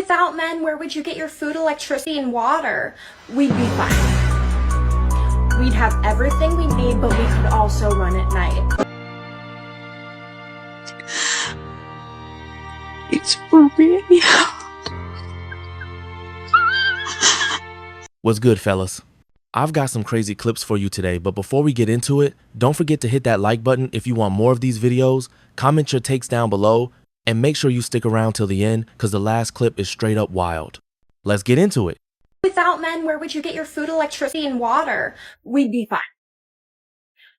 Without men, where would you get your food, electricity, and water? We'd be fine. We'd have everything we need, but we could also run at night. It's really hard. What's good, fellas? I've got some crazy clips for you today, but before we get into it, don't forget to hit that like button if you want more of these videos, comment your takes down below, and make sure you stick around till the end because the last clip is straight up wild. Let's get into it. Without men, where would you get your food, electricity, and water? We'd be fine.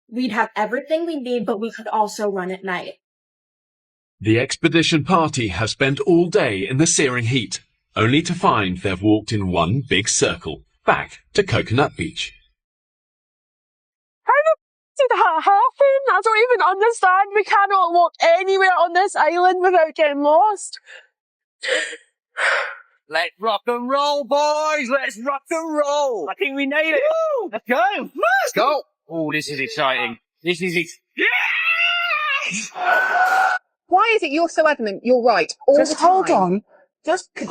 We'd have everything we need, but we could also run at night. The expedition party have spent all day in the searing heat, only to find they've walked in one big circle, back to Coconut Beach. How did that happen? I don't even understand. We cannot walk anywhere on this island without getting lost. Let's rock and roll, boys! Let's rock and roll! I think we nailed it! Woo! Let's go! Let's go! Oh, this is exciting. This is it. Yes! Why is it you're so adamant you're right all Just the time? hold on.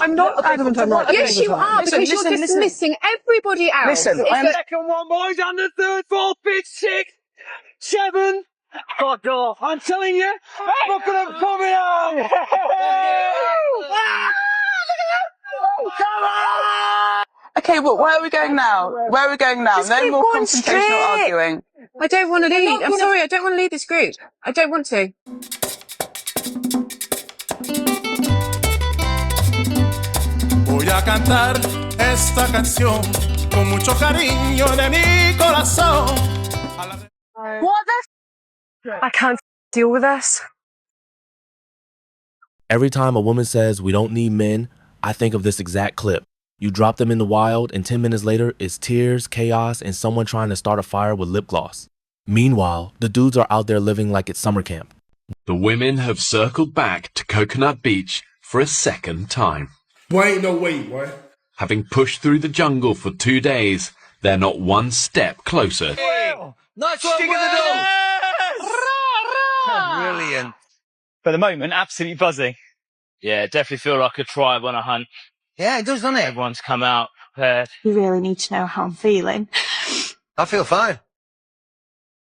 I'm not adamant I'm right. Yes, you are, because you're dismissing everybody else. Listen, I'm second one, boys, and the third, fourth, fifth, sixth, 7. Oh, God, I'm telling you, I'm not going to put it out! Come on! Okay, well, where are we going now? Where are we going now? Just No keep more going confrontation or straight. arguing. I don't want to lead. I'm sorry, I don't want to lead this group. I don't want to. Voy a cantar esta canción con mucho cariño de mi corazón. What the I can't deal with this. Every time a woman says we don't need men, I think of this exact clip. You drop them in the wild and 10 minutes later, it's tears, chaos, and someone trying to start a fire with lip gloss. Meanwhile, the dudes are out there living like it's summer camp. The women have circled back to Coconut Beach for a second time. Boy, ain't no way, boy. Having pushed through the jungle for 2 days, they're not one step closer. Nice one, Brilliant. For the moment, absolutely buzzing. Yeah, definitely feel like a tribe on a hunt. Yeah, it does, doesn't it? Everyone's come out prepared. You really need to know how I'm feeling. I feel fine.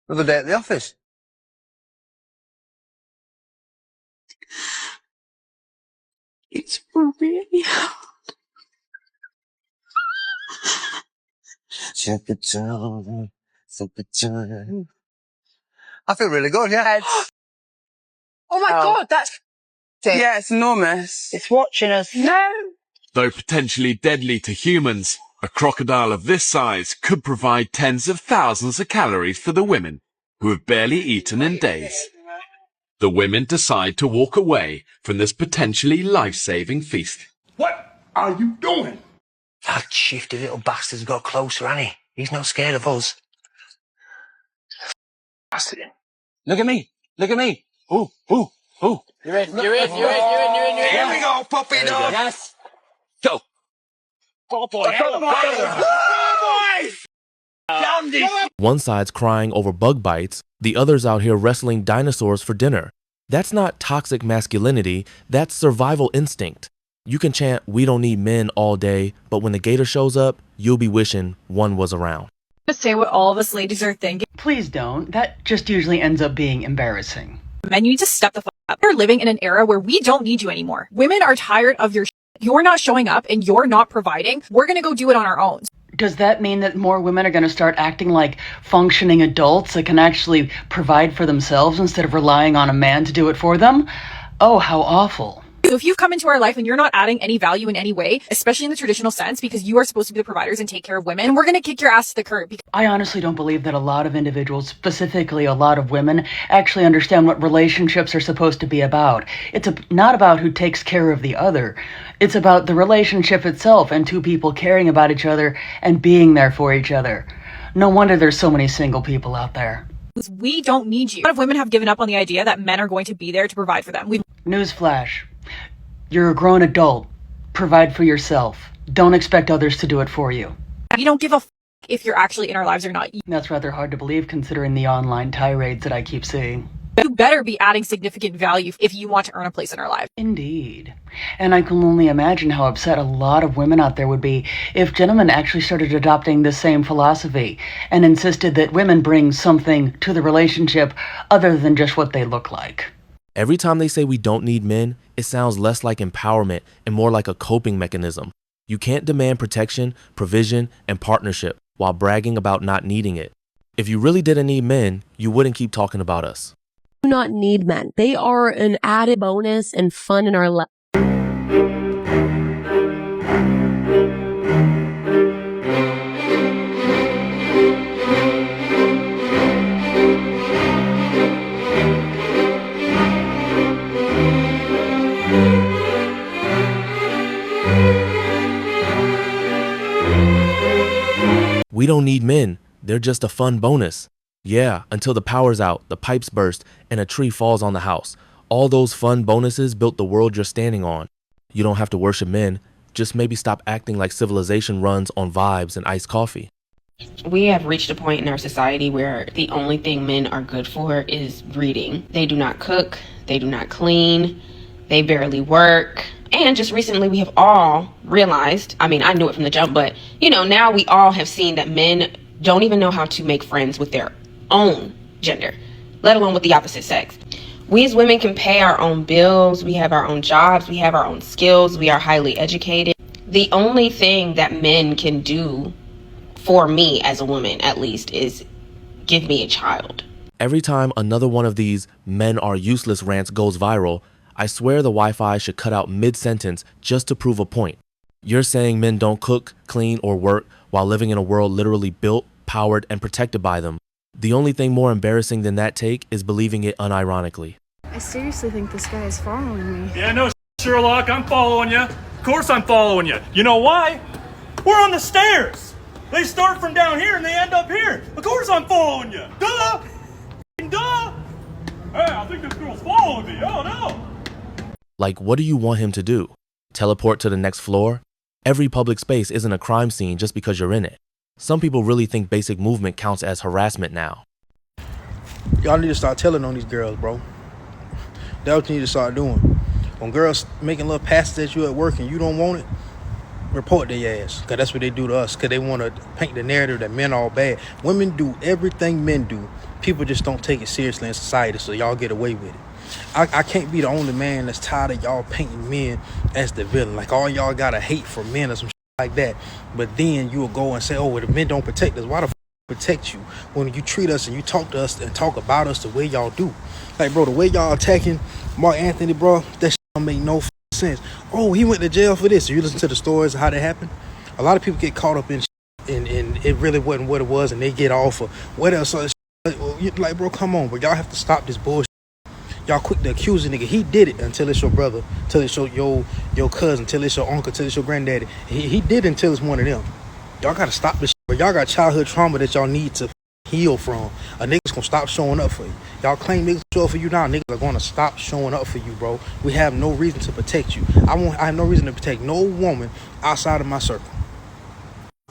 Another day at the office. It's really hard. I feel really good, yeah. Oh my God, that's it. Yeah, it's enormous. It's watching us. No. Though potentially deadly to humans, a crocodile of this size could provide tens of thousands of calories for the women, who have barely eaten in days. The women decide to walk away from this potentially life-saving feast. What are you doing? That shifty little bastard's got closer, hasn't he? He's not scared of us. Bastard. Look at me. Look at me. Ooh, ooh, ooh. You're in. Here we go, puppy dog. Yes. Go. Oh, boy. One side's crying over bug bites, the other's out here wrestling dinosaurs for dinner. That's not toxic masculinity, that's survival instinct. You can chant, "We don't need men" all day, but when the gator shows up, you'll be wishing one was around. Say what all of us ladies are thinking. Please don't. That just usually ends up being embarrassing. Men, you need to step the fuck up. We're living in an era where we don't need you anymore. Women are tired of your shit. You're not showing up and you're not providing. We're gonna go do it on our own. Does that mean that more women are going to start acting like functioning adults that can actually provide for themselves instead of relying on a man to do it for them? Oh, how awful. So if you've come into our life and you're not adding any value in any way, especially in the traditional sense, because you are supposed to be the providers and take care of women, we're going to kick your ass to the curb. I honestly don't believe that a lot of individuals, specifically a lot of women, actually understand what relationships are supposed to be about. It's not about who takes care of the other. It's about the relationship itself and two people caring about each other and being there for each other. No wonder there's so many single people out there. We don't need you. A lot of women have given up on the idea that men are going to be there to provide for them. Newsflash. You're a grown adult. Provide for yourself. Don't expect others to do it for you. We don't give a if you're actually in our lives or not. That's rather hard to believe considering the online tirades that I keep seeing. You better be adding significant value if you want to earn a place in our life. Indeed. And I can only imagine how upset a lot of women out there would be if gentlemen actually started adopting the same philosophy and insisted that women bring something to the relationship other than just what they look like. Every time they say we don't need men, it sounds less like empowerment and more like a coping mechanism. You can't demand protection, provision, and partnership while bragging about not needing it. If you really didn't need men, you wouldn't keep talking about us. Do not need men. They are an added bonus and fun in our life. We don't need men. They're just a fun bonus. Yeah, until the power's out, the pipes burst, and a tree falls on the house. All those fun bonuses built the world you're standing on. You don't have to worship men. Just maybe stop acting like civilization runs on vibes and iced coffee. We have reached a point in our society where the only thing men are good for is breeding. They do not cook, they do not clean, they barely work. And just recently we have all realized, I mean, I knew it from the jump, but now we all have seen that men don't even know how to make friends with their own gender, let alone with the opposite sex. We as women can pay our own bills, we have our own jobs, we have our own skills, we are highly educated. The only thing that men can do, for me as a woman at least, is give me a child. Every time another one of these men are useless rants goes viral, I swear the Wi-Fi should cut out mid-sentence just to prove a point. You're saying men don't cook, clean, or work while living in a world literally built, powered, and protected by them. The only thing more embarrassing than that take is believing it unironically. I seriously think this guy is following me. Yeah, no, Sherlock, I'm following you. Of course I'm following you. You know why? We're on the stairs. They start from down here and they end up here. Of course I'm following you. Duh! Duh! Hey, I think this girl's following me. Oh, no! Like, what do you want him to do? Teleport to the next floor? Every public space isn't a crime scene just because you're in it. Some people really think basic movement counts as harassment now. Y'all need to start telling on these girls, bro. That's what you need to start doing. When girls making little passes at you at work and you don't want it, report their ass. Because that's what they do to us. Because they want to paint the narrative that men are all bad. Women do everything men do. People just don't take it seriously in society, so y'all get away with it. I can't be the only man that's tired of y'all painting men as the villain. Like all y'all got a hate for men or some shit like that. But then you will go and say, oh, well, the men don't protect us. Why the f protect you when you treat us and you talk to us and talk about us the way y'all do? Like, bro, the way y'all attacking Mark Anthony, bro, that shit don't make no sense. Oh, he went to jail for this. You listen to the stories of how that happened. A lot of people get caught up in shit and it really wasn't what it was, and they get off of what else. Like, bro, come on, but y'all have to stop this bullshit. Y'all quick to accuse a nigga. He did it until it's your brother, until it's your cousin, until it's your uncle, until it's your granddaddy. He did it until it's one of them. Y'all gotta stop this shit, bro. Y'all got childhood trauma that y'all need to heal from. A nigga's gonna stop showing up for you. Y'all claim niggas show up for you now. Niggas are gonna stop showing up for you, bro. We have no reason to protect you. I have no reason to protect no woman outside of my circle.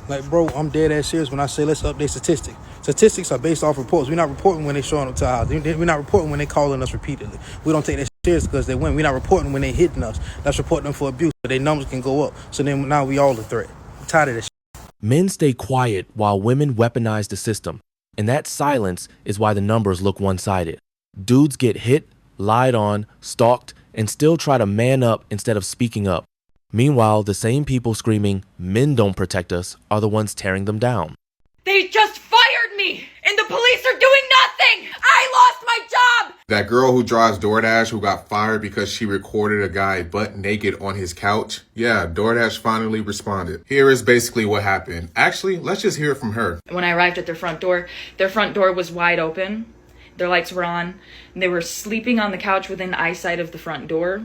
Like, bro, I'm dead ass serious when I say let's update statistics. Statistics are based off reports. We're not reporting when they showing up to our house. We're not reporting when they calling us repeatedly. We don't take that serious because they win. We're not reporting when they hitting us. Let's report them for abuse, but their numbers can go up. So then now we all a threat. I'm tired of this shit. Men stay quiet while women weaponize the system. And that silence is why the numbers look one-sided. Dudes get hit, lied on, stalked, and still try to man up instead of speaking up. Meanwhile, the same people screaming, men don't protect us, are the ones tearing them down. They just fired me, and the police are doing nothing! I lost my job! That girl who drives DoorDash who got fired because she recorded a guy butt naked on his couch? Yeah, DoorDash finally responded. Here is basically what happened. Actually, let's just hear it from her. When I arrived at their front door was wide open. Their lights were on, and they were sleeping on the couch within eyesight of the front door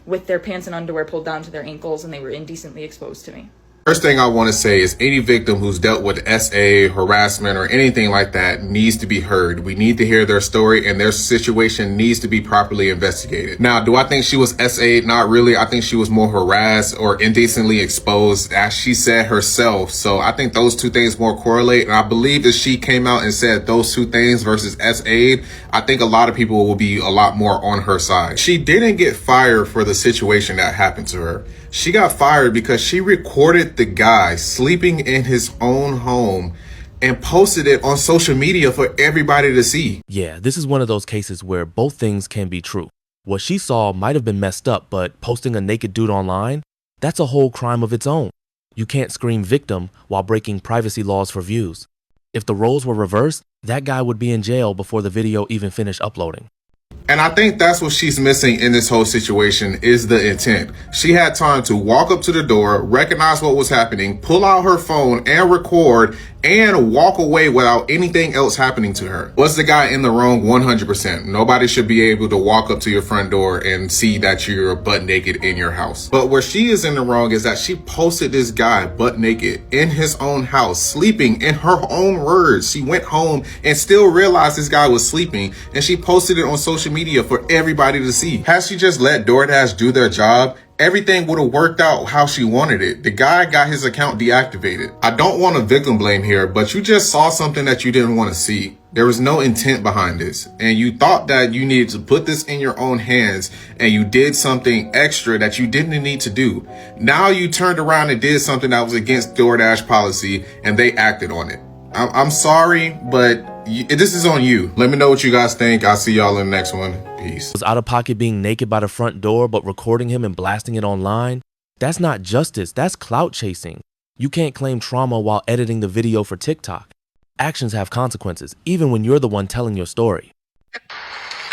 with their pants and underwear pulled down to their ankles, and they were indecently exposed to me. First thing I want to say is any victim who's dealt with SA, harassment, or anything like that needs to be heard. We need to hear their story, and their situation needs to be properly investigated. Now, do I think she was SA? Not really. I think she was more harassed or indecently exposed, as she said herself. So I think those two things more correlate. And I believe if she came out and said those two things versus SA, I think a lot of people will be a lot more on her side. She didn't get fired for the situation that happened to her. She got fired because she recorded the guy sleeping in his own home and posted it on social media for everybody to see. Yeah, this is one of those cases where both things can be true. What she saw might have been messed up, but posting a naked dude online, that's a whole crime of its own. You can't scream victim while breaking privacy laws for views. If the roles were reversed, that guy would be in jail before the video even finished uploading. And I think that's what she's missing in this whole situation is the intent. She had time to walk up to the door, recognize what was happening, pull out her phone and record, and walk away without anything else happening to her. Was the guy in the wrong? 100%. Nobody should be able to walk up to your front door and see that you're butt naked in your house. But where she is in the wrong is that she posted this guy butt naked in his own house, sleeping. In her own words, she went home and still realized this guy was sleeping, and she posted it on social media for everybody to see. Had she just let DoorDash do their job, everything would have worked out how she wanted it. The guy got his account deactivated. I don't want to victim blame here, but you just saw something that you didn't want to see. There was no intent behind this, and you thought that you needed to put this in your own hands, and you did something extra that you didn't need to do. Now you turned around and did something that was against DoorDash policy, and they acted on it. I'm sorry, but this is on you. Let me know what you guys think. I'll see y'all in the next one. Peace. Was out of pocket being naked by the front door, but recording him and blasting it online? That's not justice. That's clout chasing. You can't claim trauma while editing the video for TikTok. Actions have consequences, even when you're the one telling your story.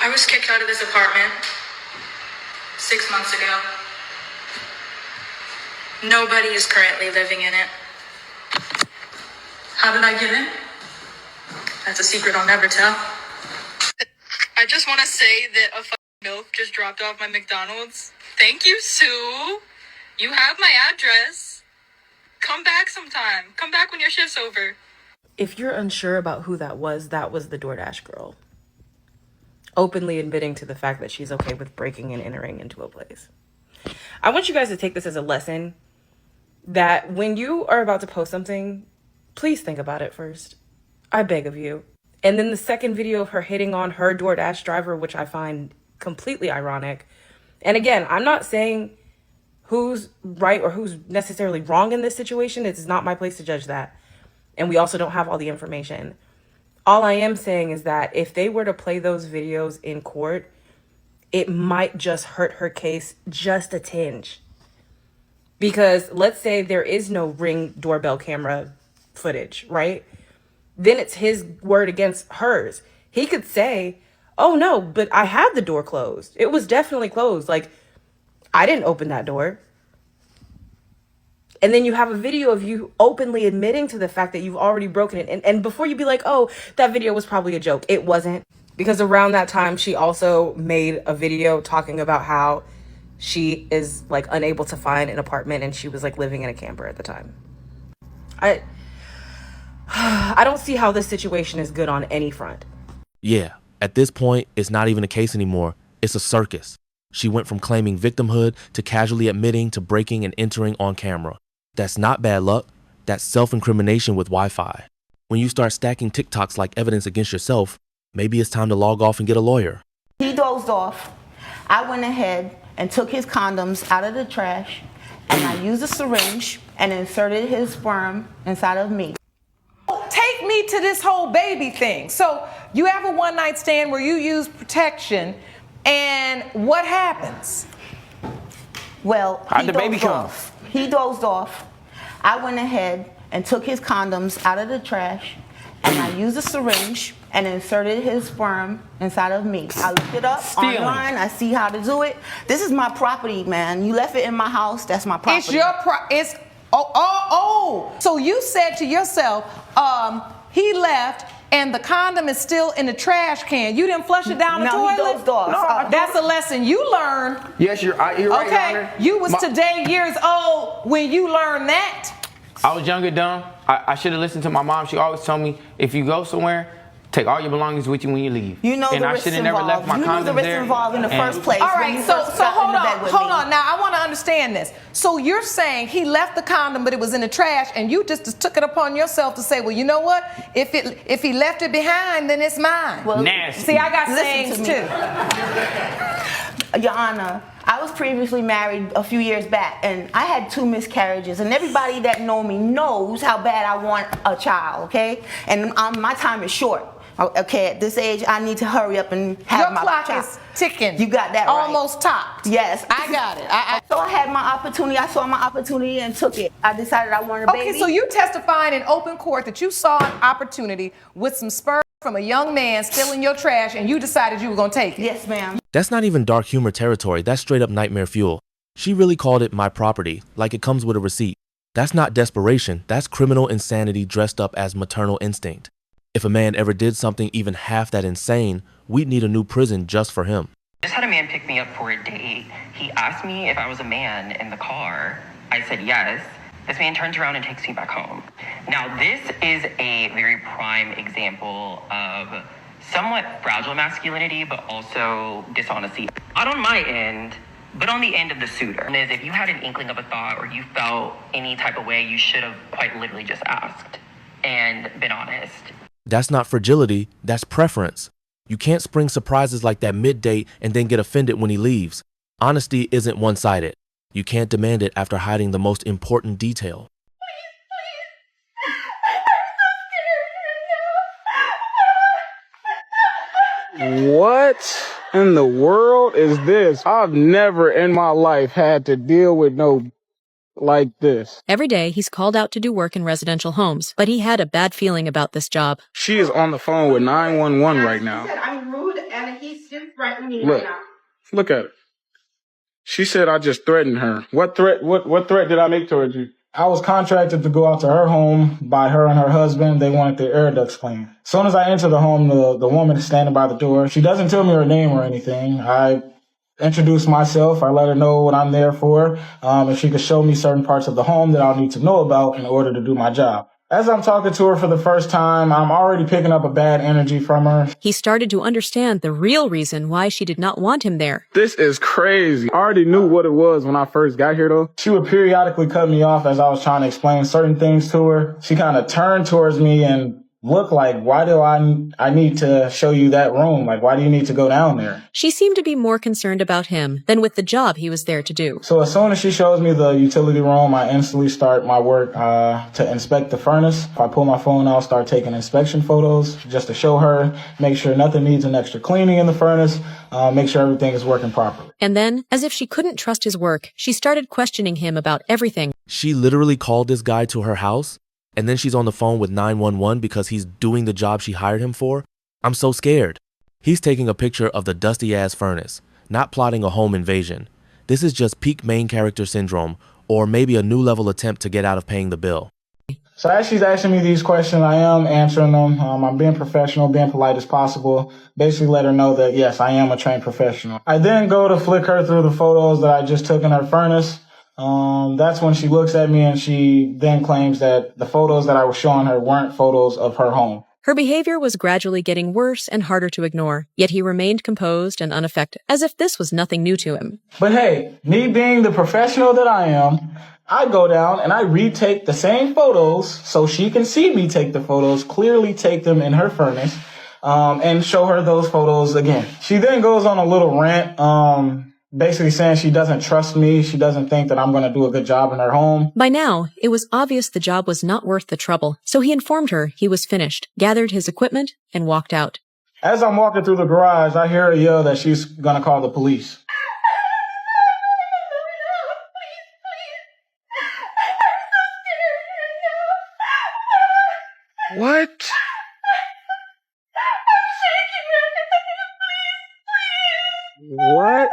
I was kicked out of this apartment 6 months ago. Nobody is currently living in it. How did I get in? That's a secret I'll never tell. I just want to say that a milk just dropped off my McDonald's. Thank you, Sue. You have my address. Come back sometime. Come back when your shift's over. If you're unsure about who that was the DoorDash girl. Openly admitting to the fact that she's okay with breaking and entering into a place. I want you guys to take this as a lesson that when you are about to post something, please think about it first. I beg of you. And then the second video of her hitting on her DoorDash driver, which I find completely ironic. And again, I'm not saying who's right or who's necessarily wrong in this situation. It's not my place to judge that. And we also don't have all the information. All I am saying is that if they were to play those videos in court, it might just hurt her case just a tinge. Because let's say there is no Ring doorbell camera footage, right? Then it's his word against hers. He could say, oh no, but I had the door closed. It was definitely closed. Like, I didn't open that door. And then you have a video of you openly admitting to the fact that you've already broken it. And before you be like, oh, that video was probably a joke. It wasn't. Because around that time, she also made a video talking about how she is like unable to find an apartment and she was like living in a camper at the time. I don't see how this situation is good on any front. Yeah, at this point, it's not even a case anymore. It's a circus. She went from claiming victimhood to casually admitting to breaking and entering on camera. That's not bad luck. That's self-incrimination with Wi-Fi. When you start stacking TikToks like evidence against yourself, maybe it's time to log off and get a lawyer. He dozed off. I went ahead and took his condoms out of the trash, and I used a syringe and inserted his sperm inside of me. Take me to this whole baby thing. So you have a one-night stand where you use protection, and what happens? Well, How'd the baby come? He dozed off. I went ahead and took his condoms out of the trash, and I used a syringe and inserted his sperm inside of me. I looked it up online. I see how to do it. This is my property, man. You left it in my house. That's my property. It's your So you said to yourself, he left and the condom is still in the trash can. You didn't flush it down the toilet? No, he dozed off. No, that's a lesson you learned. Yes, you're right, Your Okay, Honor. you was today years old when you learned that. I was young and dumb. I should have listened to my mom. She always told me, if you go somewhere, take all your belongings with you when you leave. You know and the I risks should have never left involved. my You knew condoms the risks there. involved in the first place. All when right, you so first got hold in the bed with on. me. Now I want to understand this. So you're saying he left the condom, but it was in the trash, and you just took it upon yourself to say, well, you know what? If he left it behind, then it's mine. Well, nasty. See, I got Listen sayings to me. too. Your Honor, I was previously married a few years back, and I had 2 miscarriages, and everybody that know me knows how bad I want a child, okay? And my time is short. Okay, at this age, I need to hurry up and have my child. Your clock is ticking. You got that right. Almost topped. Yes. I got it. So I had my opportunity. I saw my opportunity and took it. I decided I wanted a baby. Okay, so you testifying in open court that you saw an opportunity with some sperm from a young man still in your trash, and you decided you were going to take it. Yes, ma'am. That's not even dark humor territory. That's straight up nightmare fuel. She really called it my property, like it comes with a receipt. That's not desperation. That's criminal insanity dressed up as maternal instinct. If a man ever did something even half that insane, we'd need a new prison just for him. Just had a man pick me up for a date. He asked me if I was a man in the car. I said yes. This man turns around and takes me back home. Now, this is a very prime example of somewhat fragile masculinity, but also dishonesty. Not on my end, but on the end of the suitor. And if you had an inkling of a thought or you felt any type of way, you should have quite literally just asked and been honest. That's not fragility, that's preference. You can't spring surprises like that mid-date and then get offended when he leaves. Honesty isn't one-sided. You can't demand it after hiding the most important detail. What in the world is this? I've never in my life had to deal with no like this. Every day, he's called out to do work in residential homes, but he had a bad feeling about this job. She is on the phone with 911 right now. I'm rude and he's still threatening me Look, right now. look at it. She said I just threatened her. What threat? What threat did I make towards you? I was contracted to go out to her home by her and her husband. They wanted their air ducts cleaned. As soon as I enter the home, the woman is standing by the door. She doesn't tell me her name or anything. I introduce myself. I let her know what I'm there for. If she could show me certain parts of the home that I'll need to know about in order to do my job. As I'm talking to her for the first time, I'm already picking up a bad energy from her. He started to understand the real reason why she did not want him there. This is crazy. I already knew what it was when I first got here, though. She would periodically cut me off as I was trying to explain certain things to her. She kind of turned towards me and looked like, why do I need to show you that room? Like, why do you need to go down there? She seemed to be more concerned about him than with the job he was there to do. So as soon as she shows me the utility room, I instantly start my work to inspect the furnace. If I pull my phone out, start taking inspection photos just to show her, make sure nothing needs an extra cleaning in the furnace, make sure everything is working properly. And then, as if she couldn't trust his work, she started questioning him about everything. She literally called this guy to her house, and then she's on the phone with 911 because he's doing the job she hired him for? I'm so scared. He's taking a picture of the dusty-ass furnace, not plotting a home invasion. This is just peak main character syndrome, or maybe a new level attempt to get out of paying the bill. So as she's asking me these questions, I am answering them. I'm being professional, being polite as possible. Basically let her know that, yes, I am a trained professional. I then go to flick her through the photos that I just took in her furnace. That's when she looks at me and she then claims that the photos that I was showing her weren't photos of her home. Her behavior was gradually getting worse and harder to ignore, yet he remained composed and unaffected, as if this was nothing new to him. But hey, me being the professional that I am, I go down and I retake the same photos so she can see me take the photos, clearly take them in her furnace, and show her those photos again. She then goes on a little rant, basically saying she doesn't trust me. She doesn't think that I'm going to do a good job in her home. By now, it was obvious the job was not worth the trouble, so he informed her he was finished, gathered his equipment, and walked out. As I'm walking through the garage, I hear her yell that she's going to call the police. What? What?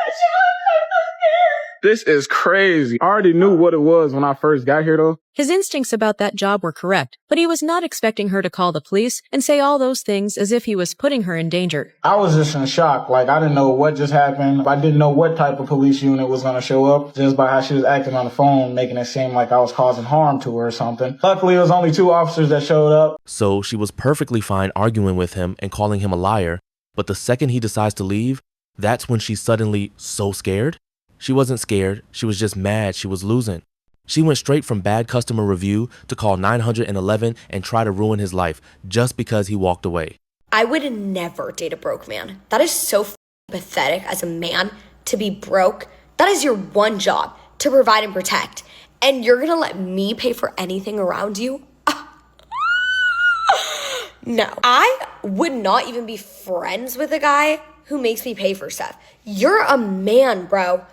This is crazy. I already knew what it was when I first got here, though. His instincts about that job were correct, but he was not expecting her to call the police and say all those things as if he was putting her in danger. I was just in shock. Like, I didn't know what just happened. I didn't know what type of police unit was going to show up just by how she was acting on the phone, making it seem like I was causing harm to her or something. Luckily, it was only 2 officers that showed up. So she was perfectly fine arguing with him and calling him a liar, but the second he decides to leave, that's when she's suddenly so scared. She wasn't scared, she was just mad she was losing. She went straight from bad customer review to call 911 and try to ruin his life just because he walked away. I would never date a broke man. That is so pathetic as a man to be broke. That is your one job, to provide and protect. And you're gonna let me pay for anything around you? No. I would not even be friends with a guy who makes me pay for stuff. You're a man, bro.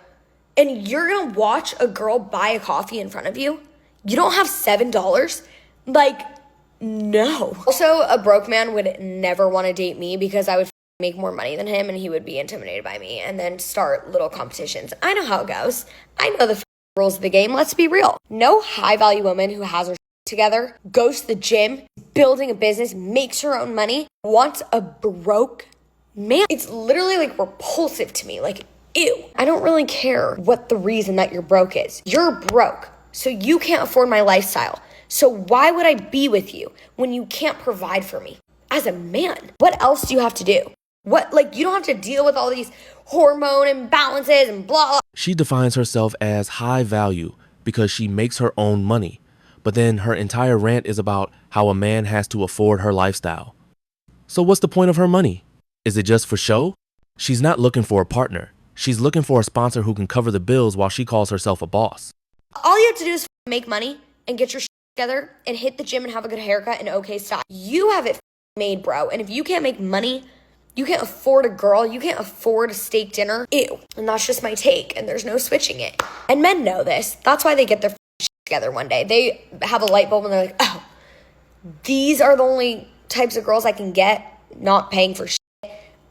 And you're gonna watch a girl buy a coffee in front of you? You don't have $7? Like, no. Also, a broke man would never want to date me because I would make more money than him and he would be intimidated by me and then start little competitions. I know how it goes. I know the rules of the game. Let's be real. No high-value woman who has her together, goes to the gym, building a business, makes her own money, wants a broke man. It's literally like repulsive to me. Like, ew. I don't really care what the reason that you're broke is. You're broke, so you can't afford my lifestyle. So why would I be with you when you can't provide for me? As a man, what else do you have to do? What, like, you don't have to deal with all these hormone imbalances and blah, blah. She defines herself as high value because she makes her own money. But then her entire rant is about how a man has to afford her lifestyle. So what's the point of her money? Is it just for show? She's not looking for a partner. She's looking for a sponsor who can cover the bills while she calls herself a boss. All you have to do is make money and get your shit together and hit the gym and have a good haircut and okay style. You have it made, bro. And if you can't make money, you can't afford a girl, you can't afford a steak dinner. Ew. And that's just my take, and there's no switching it. And men know this. That's why they get their shit together one day. They have a light bulb and they're like, oh, these are the only types of girls I can get not paying for shit.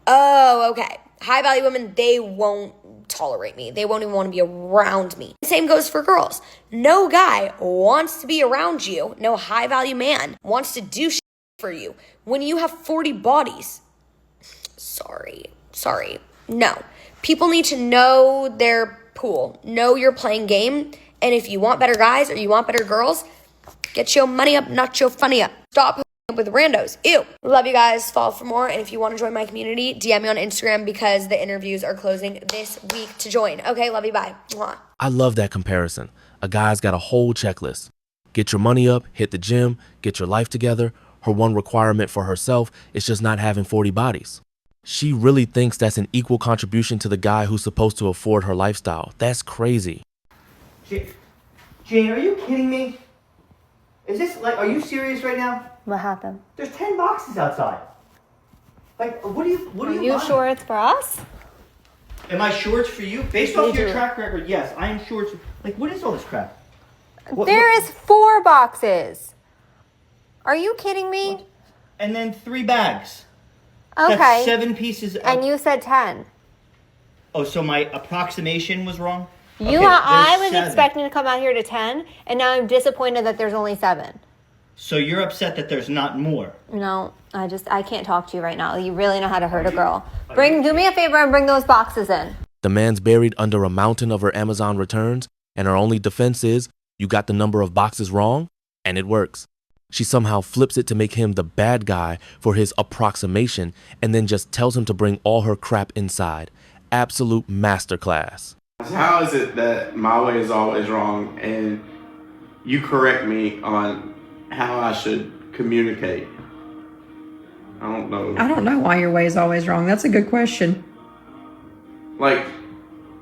Oh, okay. High value women, they won't tolerate me. They won't even want to be around me. Same goes for girls. No guy wants to be around you. No high value man wants to do shit for you when you have 40 bodies. Sorry. No. People need to know their pool. Know your playing game. And if you want better guys or you want better girls, get your money up, not your funny up. Stop hooking up with randos. Ew. Love you guys. Follow for more. And if you want to join my community, DM me on Instagram because the interviews are closing this week to join. Okay, love you. Bye. Mwah. I love that comparison. A guy's got a whole checklist. Get your money up, hit the gym, get your life together. Her one requirement for herself is just not having 40 bodies. She really thinks that's an equal contribution to the guy who's supposed to afford her lifestyle. That's crazy. Jane, are you kidding me? Is this, like, are you serious right now? What happened? There's 10 boxes outside. Like, what do you Are you sure it's for us? Am I sure it's for you? Based off your track record, yes, I am sure it's, like, what is all this crap? There is 4 boxes. Are you kidding me? And then 3 bags. Okay. That's 7 pieces of... And you said 10. Oh, so my approximation was wrong? I was expecting to come out here to 10, and now I'm disappointed that there's only 7. So you're upset that there's not more? No, I can't talk to you right now. You really know how to hurt a girl. Do me a favor and bring those boxes in. The man's buried under a mountain of her Amazon returns, and her only defense is, you got the number of boxes wrong, and it works. She somehow flips it to make him the bad guy for his approximation and then just tells him to bring all her crap inside. Absolute masterclass. How is it that my way is always wrong and you correct me on how I should communicate? I don't know. I don't know why your way is always wrong. That's a good question. Like,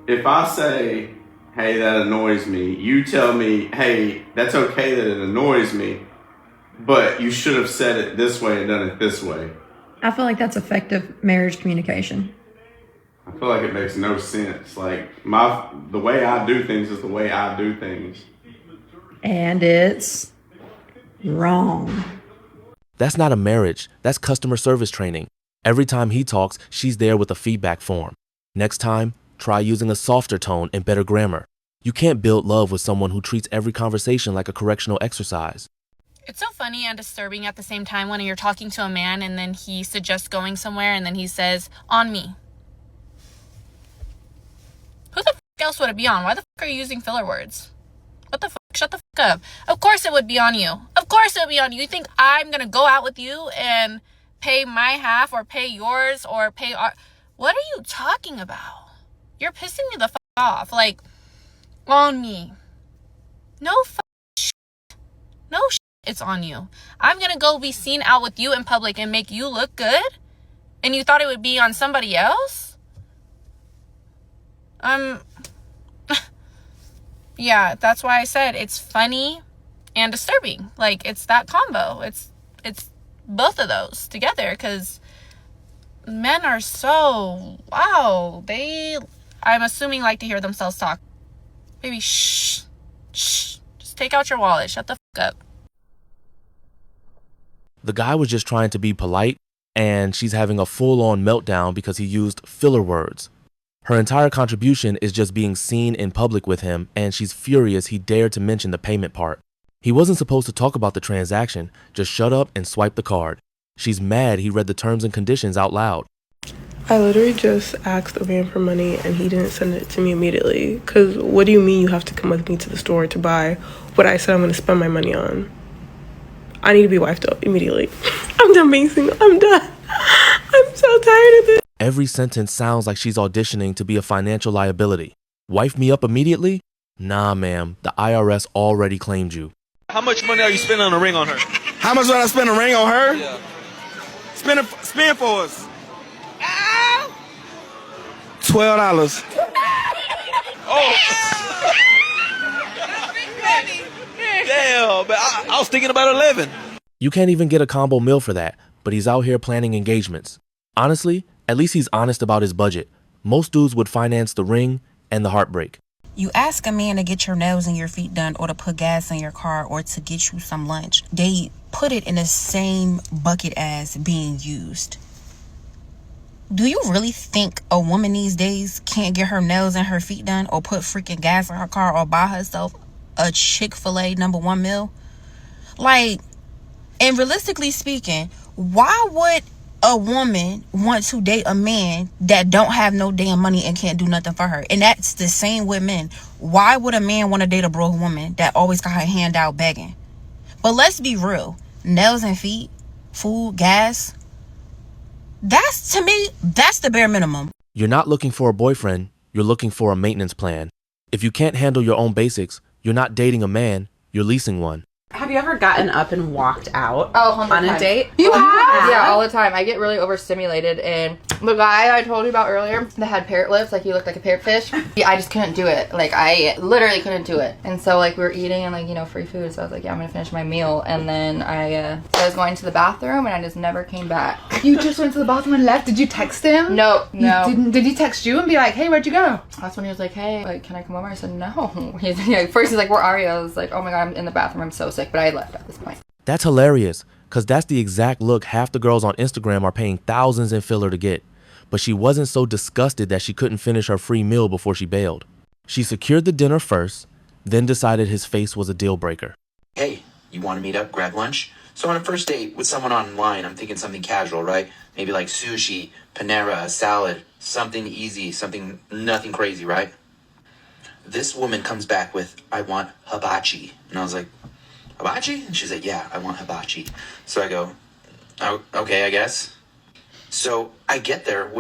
if I say, hey, that annoys me, you tell me, hey, that's okay that it annoys me, but you should have said it this way and done it this way. I feel like that's effective marriage communication. I feel like it makes no sense. Like, the way I do things is the way I do things. And it's wrong. That's not a marriage. That's customer service training. Every time he talks, she's there with a feedback form. Next time, Try using a softer tone and better grammar. You can't build love with someone who treats every conversation like a correctional exercise. It's so funny and disturbing at the same time when you're talking to a man and then he suggests going somewhere and then he says, on me. Who the f*** else would it be on? Why the f*** are you using filler words? What the f***? Shut the f*** up. Of course it would be on you. Of course it would be on you. You think I'm going to go out with you and pay my half or pay yours or pay our... What are you talking about? You're pissing me the f*** off. Like, on me. No f*** shit. No shit. It's on you. I'm gonna go be seen out with you in public and make you look good? And you thought it would be on somebody else? Yeah, that's why I said it's funny and disturbing. Like, it's that combo. It's both of those together, because men are so, wow, I'm assuming, like to hear themselves talk. Baby, shh. Just take out your wallet. Shut the f*** up. The guy was just trying to be polite, and she's having a full-on meltdown because he used filler words. Her entire contribution is just being seen in public with him, and she's furious he dared to mention the payment part. He wasn't supposed to talk about the transaction, just shut up and swipe the card. She's mad he read the terms and conditions out loud. I literally just asked a man for money and he didn't send it to me immediately. Because what do you mean you have to come with me to the store to buy what I said I'm going to spend my money on? I need to be wifed up immediately. I'm done being single. I'm done. I'm so tired of this. Every sentence sounds like she's auditioning to be a financial liability. Wife me up immediately? Nah, ma'am. The IRS already claimed you. How much money are you spending on a ring on her? How much would I spend a ring on her? Yeah. Spend for us. $12. Oh. Damn, but I was thinking about 11. You can't even get a combo meal for that, but he's out here planning engagements. Honestly, at least he's honest about his budget. Most dudes would finance the ring and the heartbreak. You ask a man to get your nails and your feet done or to put gas in your car or to get you some lunch. They put it in the same bucket as being used. Do you really think a woman these days can't get her nails and her feet done or put freaking gas in her car or buy herself a Chick-fil-A #1 meal? Like, and realistically speaking, why would a woman want to date a man that don't have no damn money and can't do nothing for her? And that's the same with men. Why would a man want to date a broke woman that always got her hand out begging? But let's be real. Nails and feet, food, gas, that's, to me, that's the bare minimum. You're not looking for a boyfriend, you're looking for a maintenance plan. If you can't handle your own basics, you're not dating a man, you're leasing one. Have you ever gotten up and walked out on a date? You have? Yeah, all the time. I get really overstimulated, and the guy I told you about earlier that had parrot lips, like he looked like a parrotfish, yeah, I just couldn't do it. Like, I literally couldn't do it. And so, like, we were eating and, like, you know, free food, so I was like, yeah, I'm gonna finish my meal. And then I was going to the bathroom, and I just never came back. You just went to the bathroom and left? Did you text him? No. Did he text you and be like, hey, where'd you go? That's when he was like, hey, like, can I come over? I said, no. First he's like, where are you? I was like, oh my god, I'm in the bathroom, I'm so sick. But I left at this point. That's hilarious, because that's the exact look half the girls on Instagram are paying thousands in filler to get. But she wasn't so disgusted that she couldn't finish her free meal before she bailed. She secured the dinner first, then decided his face was a deal breaker. Hey, you want to meet up, grab lunch? So on a first date with someone online, I'm thinking something casual, right? Maybe like sushi, Panera, a salad, something easy, something nothing crazy, right? This woman comes back with, I want hibachi. And I was like, hibachi? And she's like, yeah, I want hibachi. So I go, oh, okay, I guess. So I get there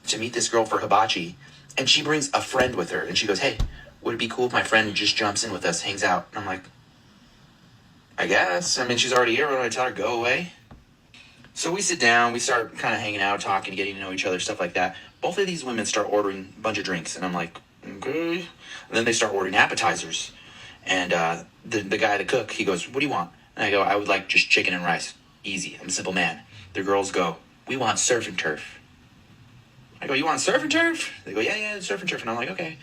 to meet this girl for hibachi, and she brings a friend with her, and she goes, hey, would it be cool if my friend just jumps in with us, hangs out? And I'm like, I guess. I mean, she's already here. Why don't I tell her, go away? So we sit down, we start kind of hanging out, talking, getting to know each other, stuff like that. Both of these women start ordering a bunch of drinks, and I'm like, okay. And then they start ordering appetizers. And the guy, the cook, he goes, what do you want? And I go, I would like just chicken and rice. Easy. I'm a simple man. The girls go, we want surf and turf. I go, you want surf and turf? They go, yeah, surf and turf. And I'm like, okay.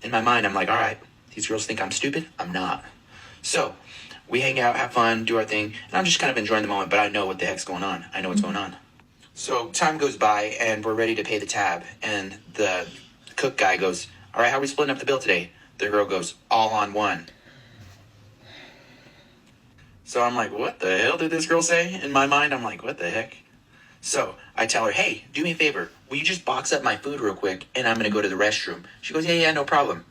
In my mind, I'm like, all right, these girls think I'm stupid. I'm not. So we hang out, have fun, do our thing. And I'm just kind of enjoying the moment, but I know what the heck's going on. I know what's going on. So time goes by, and we're ready to pay the tab. And the cook guy goes, all right, how are we splitting up the bill today? The girl goes, all on one. So I'm like, what the hell did this girl say? In my mind, I'm like, what the heck? So I tell her, hey, do me a favor. Will you just box up my food real quick and I'm going to go to the restroom? She goes, yeah, no problem.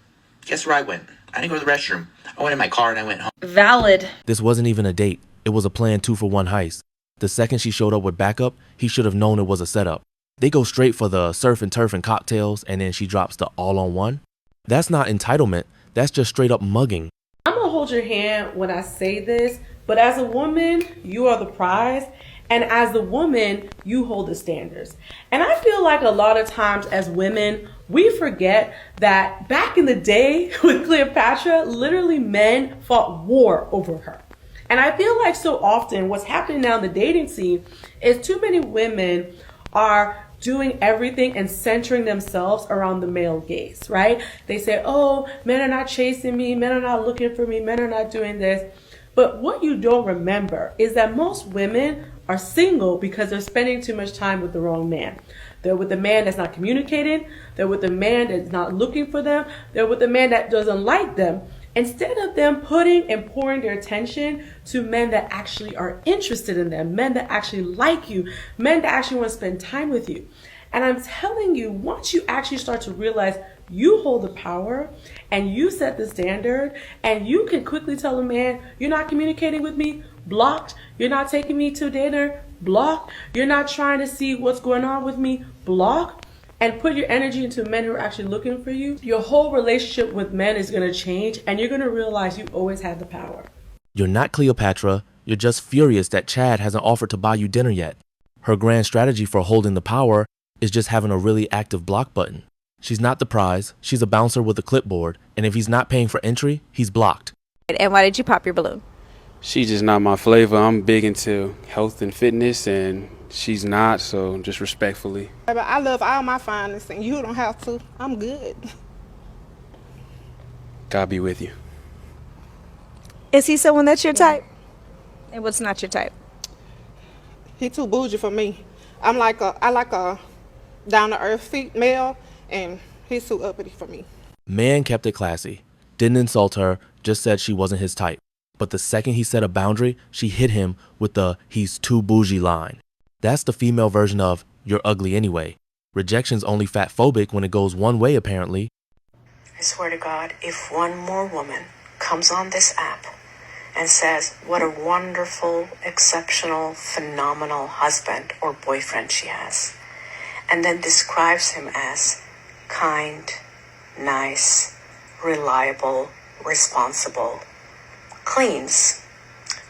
Guess where I went? I didn't go to the restroom. I went in my car and I went home. Valid. This wasn't even a date. It was a planned 2-for-1 heist. The second she showed up with backup, he should have known it was a setup. They go straight for the surf and turf and cocktails, and then she drops the all-on-one. That's not entitlement. That's just straight up mugging. I'm gonna hold your hand when I say this, but as a woman, you are the prize. And as a woman, you hold the standards. And I feel like a lot of times as women, we forget that back in the day with Cleopatra, literally men fought war over her. And I feel like so often what's happening now in the dating scene is too many women are doing everything and centering themselves around the male gaze, right? They say, oh, men are not chasing me, men are not looking for me, men are not doing this. But what you don't remember is that most women are single because they're spending too much time with the wrong man. They're with a man that's not communicating. They're with a man that's not looking for them. They're with a man that doesn't like them. Instead of them putting and pouring their attention to men that actually are interested in them, men that actually like you, men that actually want to spend time with you. And I'm telling you, once you actually start to realize you hold the power and you set the standard and you can quickly tell a man, you're not communicating with me, blocked. You're not taking me to dinner, blocked. You're not trying to see what's going on with me, blocked. And put your energy into men who are actually looking for you. Your whole relationship with men is going to change and you're going to realize you always had the power. You're not Cleopatra. You're just furious that Chad hasn't offered to buy you dinner yet. Her grand strategy for holding the power is just having a really active block button. She's not the prize. She's a bouncer with a clipboard. And if he's not paying for entry, he's blocked. And why did you pop your balloon? She's just not my flavor. I'm big into health and fitness, and she's not, so just respectfully. I love all my finest, and you don't have to. I'm good. God be with you. Is he someone that's your type? And what's not your type? He too bougie for me. I like a down-to-earth female, and he's too uppity for me. Man kept it classy. Didn't insult her, just said she wasn't his type. But the second he set a boundary, she hit him with the he's too bougie line. That's the female version of you're ugly anyway. Rejection's only fat phobic when it goes one way, apparently. I swear to God, if one more woman comes on this app and says what a wonderful, exceptional, phenomenal husband or boyfriend she has, and then describes him as kind, nice, reliable, responsible, cleans,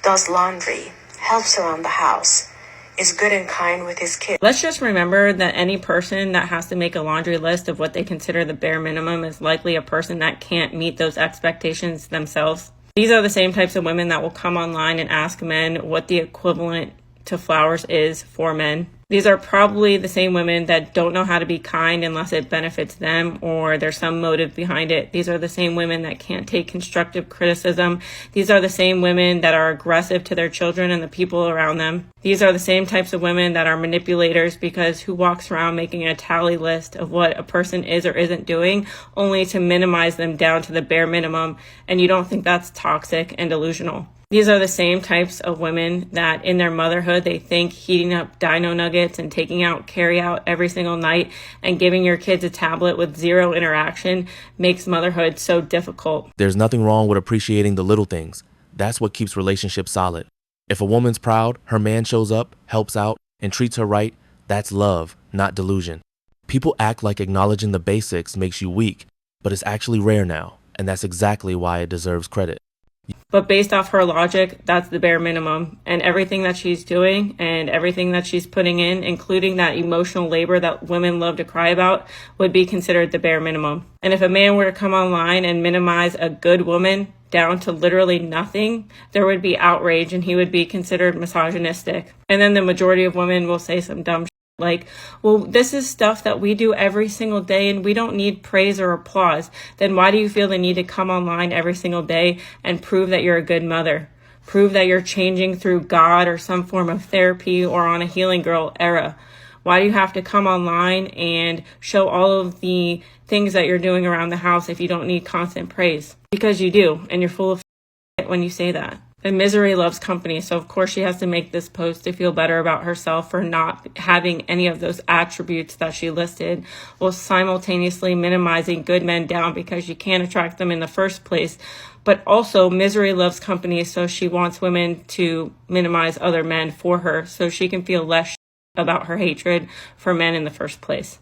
does laundry, helps around the house, is good and kind with his kids. Let's just remember that any person that has to make a laundry list of what they consider the bare minimum is likely a person that can't meet those expectations themselves. These are the same types of women that will come online and ask men what the equivalent to flowers is for men. These are probably the same women that don't know how to be kind unless it benefits them or there's some motive behind it. These are the same women that can't take constructive criticism. These are the same women that are aggressive to their children and the people around them. These are the same types of women that are manipulators, because who walks around making a tally list of what a person is or isn't doing only to minimize them down to the bare minimum, and you don't think that's toxic and delusional. These are the same types of women that in their motherhood, they think heating up dino nuggets and taking out carry out every single night and giving your kids a tablet with zero interaction makes motherhood so difficult. There's nothing wrong with appreciating the little things. That's what keeps relationships solid. If a woman's proud, her man shows up, helps out, and treats her right, that's love, not delusion. People act like acknowledging the basics makes you weak, but it's actually rare now, and that's exactly why it deserves credit. But based off her logic, that's the bare minimum. And everything that she's doing and everything that she's putting in, including that emotional labor that women love to cry about, would be considered the bare minimum. And if a man were to come online and minimize a good woman down to literally nothing, there would be outrage and he would be considered misogynistic. And then the majority of women will say some dumb shit like, well, this is stuff that we do every single day and we don't need praise or applause. Then why do you feel the need to come online every single day and prove that you're a good mother? Prove that you're changing through God or some form of therapy or on a healing girl era. Why do you have to come online and show all of the things that you're doing around the house if you don't need constant praise? Because you do, and you're full of shit when you say that. And misery loves company, so of course she has to make this post to feel better about herself for not having any of those attributes that she listed, while simultaneously minimizing good men down because you can't attract them in the first place. But also, misery loves company, so she wants women to minimize other men for her so she can feel less about her hatred for men in the first place.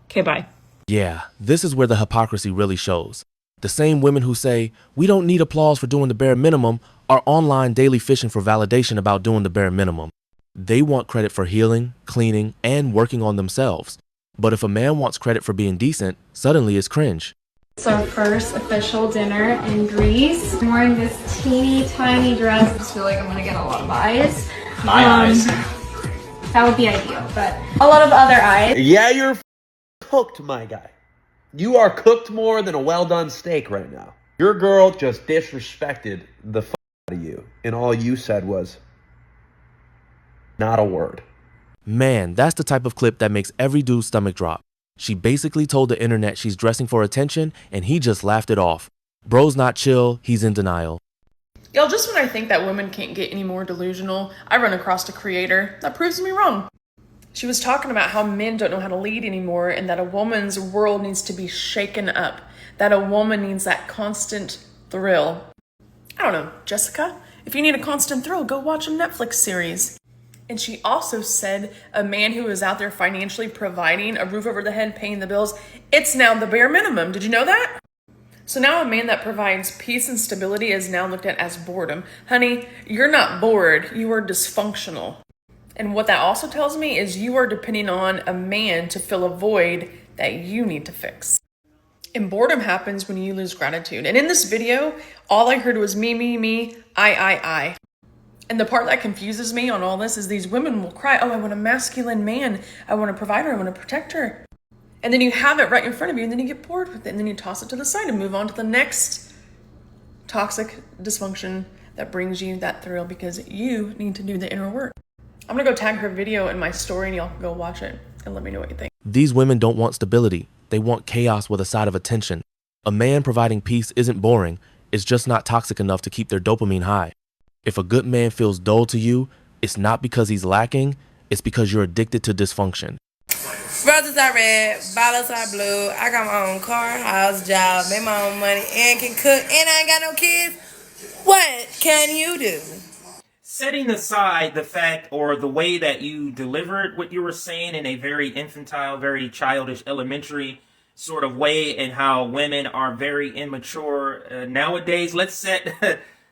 Okay, bye. Yeah, this is where the hypocrisy really shows. The same women who say, we don't need applause for doing the bare minimum, are online daily fishing for validation about doing the bare minimum. They want credit for healing, cleaning, and working on themselves. But if a man wants credit for being decent, suddenly it's cringe. It's our first official dinner in Greece. I'm wearing this teeny tiny dress. I just feel like I'm gonna get a lot of eyes. My eyes. That would be ideal, but a lot of other eyes. Yeah, you're cooked, my guy. You are cooked more than a well-done steak right now. Your girl just disrespected the out of you, and all you said was, not a word. Man, that's the type of clip that makes every dude's stomach drop. She basically told the internet she's dressing for attention, and he just laughed it off. Bro's not chill, he's in denial. Y'all, just when I think that women can't get any more delusional, I run across a creator that proves me wrong. She was talking about how men don't know how to lead anymore and that a woman's world needs to be shaken up, that a woman needs that constant thrill. I don't know, Jessica, if you need a constant thrill, go watch a Netflix series. And she also said a man who is out there financially providing a roof over the head, paying the bills, it's now the bare minimum. Did you know that? So now a man that provides peace and stability is now looked at as boredom. Honey, you're not bored, you are dysfunctional. And what that also tells me is you are depending on a man to fill a void that you need to fix. And boredom happens when you lose gratitude. And in this video, all I heard was me, I. And the part that confuses me on all this is these women will cry, oh, I want a masculine man. I want a provider. I want to protect her. And then you have it right in front of you and then you get bored with it. And then you toss it to the side and move on to the next toxic dysfunction that brings you that thrill because you need to do the inner work. I'm going to go tag her video in my story and y'all can go watch it and let me know what you think. These women don't want stability. They want chaos with a side of attention. A man providing peace isn't boring. It's just not toxic enough to keep their dopamine high. If a good man feels dull to you, it's not because he's lacking. It's because you're addicted to dysfunction. Roses are red, bottles are blue. I got my own car, house, job, make my own money, and can cook, and I ain't got no kids. What can you do? Setting aside the fact or the way that you delivered what you were saying in a very infantile, very childish, elementary sort of way, and how women are very immature nowadays, let's set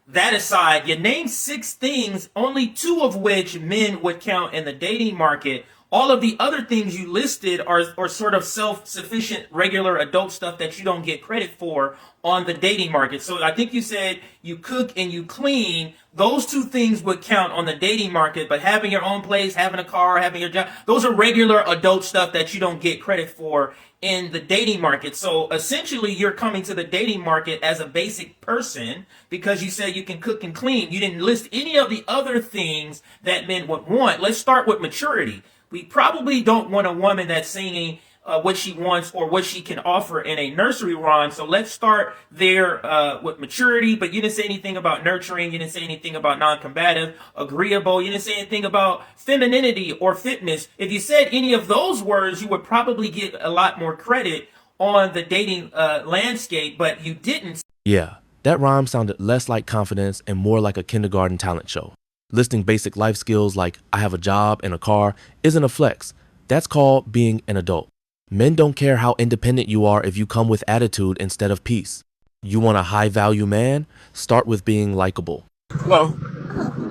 that aside. You named 6 things, only 2 of which men would count in the dating market. All of the other things you listed are sort of self-sufficient, regular adult stuff that you don't get credit for on the dating market. So I think you said you cook and you clean. Those 2 things would count on the dating market, but having your own place, having a car, having your job, those are regular adult stuff that you don't get credit for in the dating market. So essentially you're coming to the dating market as a basic person because you said you can cook and clean. You didn't list any of the other things that men would want. Let's start with maturity. We probably don't want a woman that's singing what she wants or what she can offer in a nursery rhyme. So let's start there with maturity. But you didn't say anything about nurturing. You didn't say anything about non-combative, agreeable. You didn't say anything about femininity or fitness. If you said any of those words, you would probably get a lot more credit on the dating landscape, but you didn't. Yeah, that rhyme sounded less like confidence and more like a kindergarten talent show. Listing basic life skills like I have a job and a car isn't a flex. That's called being an adult. Men don't care how independent you are if you come with attitude instead of peace. You want a high-value man? Start with being likable. Hello.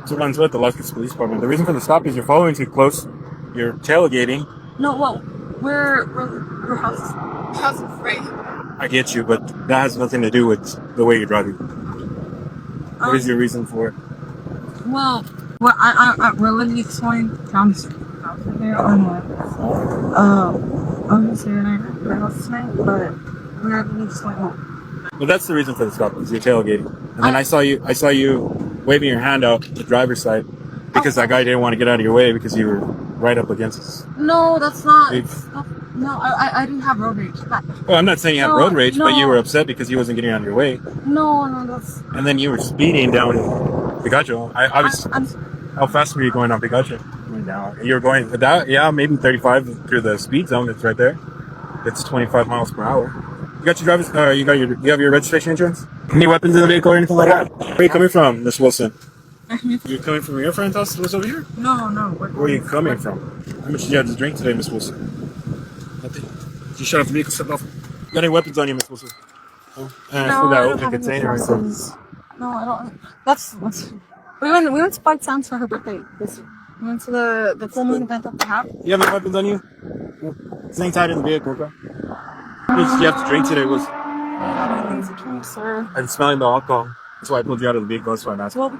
So runs with the Los Angeles Police Department. The reason for the stop is you're following too close. You're tailgating. No, well, we're house is right. I get you, but that has nothing to do with the way you're driving. What is your reason for it? Well, we're literally going down the street from there on obviously we're not at your house tonight, but we're literally just going home. Well, that's the reason for the stop, is you're tailgating. And then I saw you waving your hand out the driver's side because that guy didn't want to get out of your way because you were right up against us. No, that's not. We've- No, I didn't have road rage. Well, I'm not saying you have No, road rage, but you no. were upset because he wasn't getting out of your way. No, that's. And then you were speeding down Picacho. I was. How fast were you going on Picacho? You were going that, yeah, maybe 35 through the speed zone. It's right there. It's 25 miles per hour. You got your driver's. You have your registration insurance. Any weapons in the vehicle or anything like that? Where are you coming from, Miss Wilson? You're coming from your friend's house? What's over here? No. Where are you coming from? How much did you have to drink today, Miss Wilson? Nothing. You shut off the vehicle, step off. You got any weapons on you, Miss Wilson? Oh. And No, for that I don't open have any container, weapons. No, I don't. That's. We went to White Sands for her birthday this year. We went to the full moon event that they have. You have any weapons on you? Staying tied in the vehicle, okay? How much did you have to drink today? Was I don't need to drink, sir. I'm smelling the alcohol. That's why I pulled you out of the vehicle. That's why I'm asking. Well,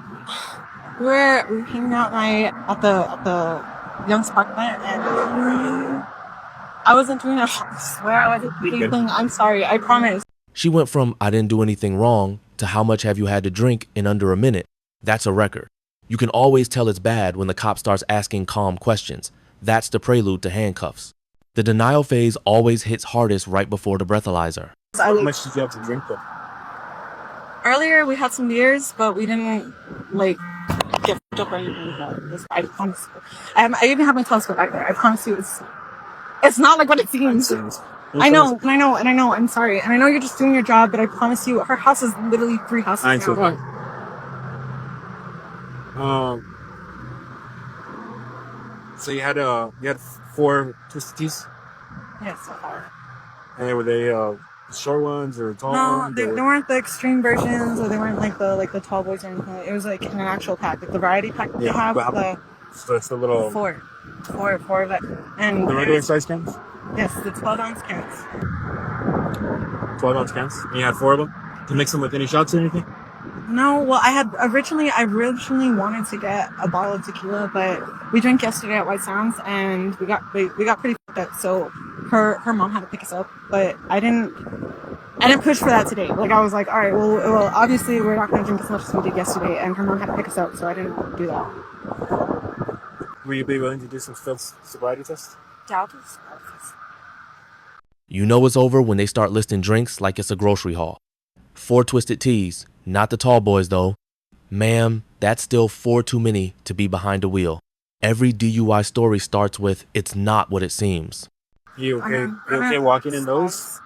we're hanging out night at the Young Spark event, and I wasn't doing it. I swear I wasn't doing anything. I'm sorry. I promise. She went from I didn't do anything wrong to how much have you had to drink in under a minute. That's a record. You can always tell it's bad when the cop starts asking calm questions. That's the prelude to handcuffs. The denial phase always hits hardest right before the breathalyzer. How much did you have to drink though? Earlier we had some beers, but we didn't like get fucked up or anything. I promise you. I even have my telescope back there. I promise you, it's not like what it seems. I know. I'm sorry, and I know you're just doing your job, but I promise you, her house is literally 3 houses down. So you had 4 twisted teas? Yes, so far. And were they short ones or tall No, ones? they weren't the extreme versions, or they weren't like the tall boys or anything. It was like in an actual pack, like the variety pack that they have. So it's the little 4 of it, and the regular size cans. Yes, the 12-ounce cans. 12-ounce cans. And you had 4 of them. To mix them with any shots or anything? No, well, I originally wanted to get a bottle of tequila, but we drank yesterday at White Sands, and we got pretty fucked up. So her mom had to pick us up, but I didn't push for that today. Like I was like, all right, well, obviously we're not going to drink as much as we did yesterday, and her mom had to pick us up, so I didn't do that. Will you be willing to do some field sobriety tests? Doubters. You know it's over when they start listing drinks like it's a grocery haul. 4 twisted teas, not the tall boys though. Ma'am, that's still 4 too many to be behind the wheel. Every DUI story starts with, it's not what it seems. You okay? You okay walking in those?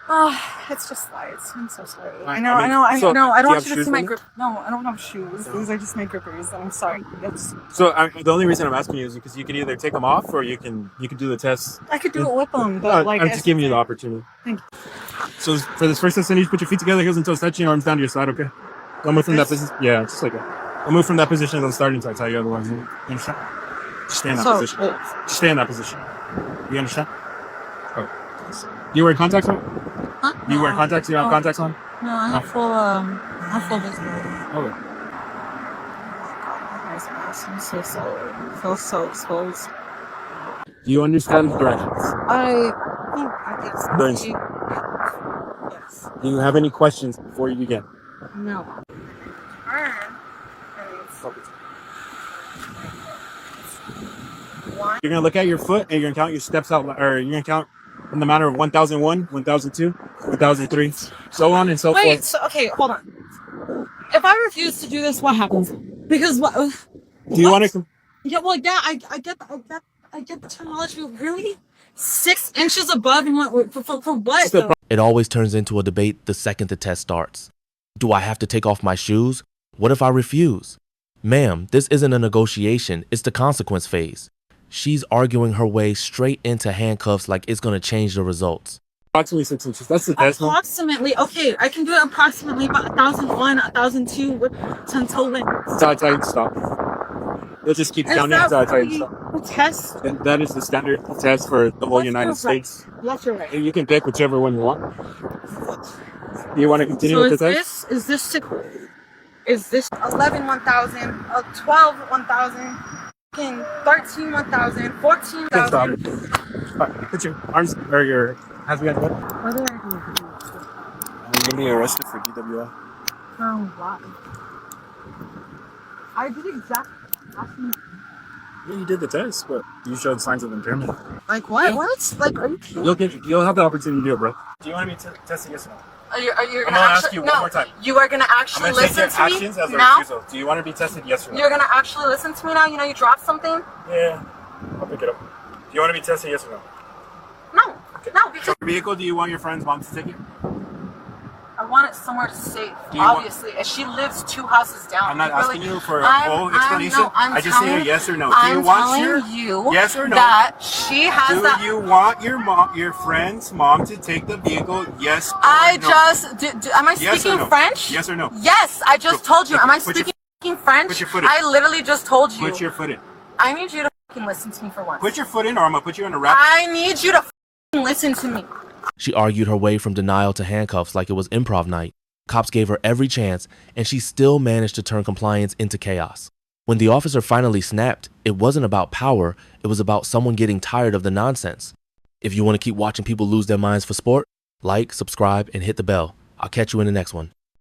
Oh, it's just slides. I'm so sorry. I know. I so, don't do you want have you to shoes see my on? grip. No, I don't have shoes. These are just my grippers. I'm sorry. So the only reason I'm asking you is because you can either take them off or you can do the test. I could do it with them, but like I'm just giving you the opportunity. Thank you. So for this first test, I need you to put your feet together, heels and toes touching, arms down to your side. Okay. Don't move from that position. Yeah, just like that. Don't move from that position until starting to tell you otherwise. You understand? Just stay in that position. Just stay in that position. You understand? Oh. You wear contacts on? Huh? You wear contacts? You have contacts on? No, I have full visibility. Okay. I'm so sorry. I feel so exposed. Do you understand the directions? I think I guess. Thanks. Yes. Do you have any questions before you begin? No. You're gonna look at your foot and you're gonna count your steps out, or you're gonna count in the manner of 1001, 1002, 1003, so on and so Wait, forth. so, okay, hold on. If I refuse to do this, what happens? Because what? Do you want to? Yeah, well, yeah, I get the terminology. Really, 6 inches above, and what for what? Though? It always turns into a debate the second the test starts. Do I have to take off my shoes? What if I refuse? Ma'am, this isn't a negotiation, it's the consequence phase. She's arguing her way straight into handcuffs like it's going to change the results. Approximately 6 inches. That's the test. Approximately, okay, I can do it approximately about 1001, 1002 with until when. Until I tell you to stop. You'll just keep counting until I tell you to stop. The test? That is the standard test for the whole United States. Yes, you're right. You can pick whichever one you want. Do you want to continue with the test? Is this 11 1000, 12 1000, 13 1000, 14 Stop. 1000? Put your arms or your hands behind your head. What did I do? You're going to be arrested for DWI. Oh, why? I did exactly. Yeah, you did the test, but you showed signs of impairment. Like what? What? Like, are you kidding? You'll have the opportunity to do it, bro. Do you want me to test it? Yes or no? Are you I'm gonna gonna actually, ask you no, one more time. You are gonna actually I'm gonna listen take your to me actions as a now? refusal. Do you want to be tested? Yes or no? You're gonna actually listen to me now? You know you dropped something? Yeah. I'll pick it up. Do you want to be tested? Yes or no? No. No, because So, vehicle, do you want your friend's mom to take it? I want it somewhere safe, Do you want- obviously. And she lives 2 houses down. I'm not asking you for a I'm- full I'm- explanation. no, I'm I just say a telling- yes or no. Do I'm you want telling your you yes or no? that she has Do that. you want your friend's mom to take the vehicle? Yes or I no? just, am I Yes or speaking no? French? Yes or no? Yes, I just told you. Am I Put your- speaking French? Put your foot in. I literally just told you. Put your foot in. I need you to fucking listen to me for once. Put your foot in, or I'm gonna put you in a wrap. I need you to fucking listen to me. She argued her way from denial to handcuffs like it was improv night. Cops gave her every chance, and she still managed to turn compliance into chaos. When the officer finally snapped, it wasn't about power, it was about someone getting tired of the nonsense. If you want to keep watching people lose their minds for sport, like, subscribe, and hit the bell. I'll catch you in the next one.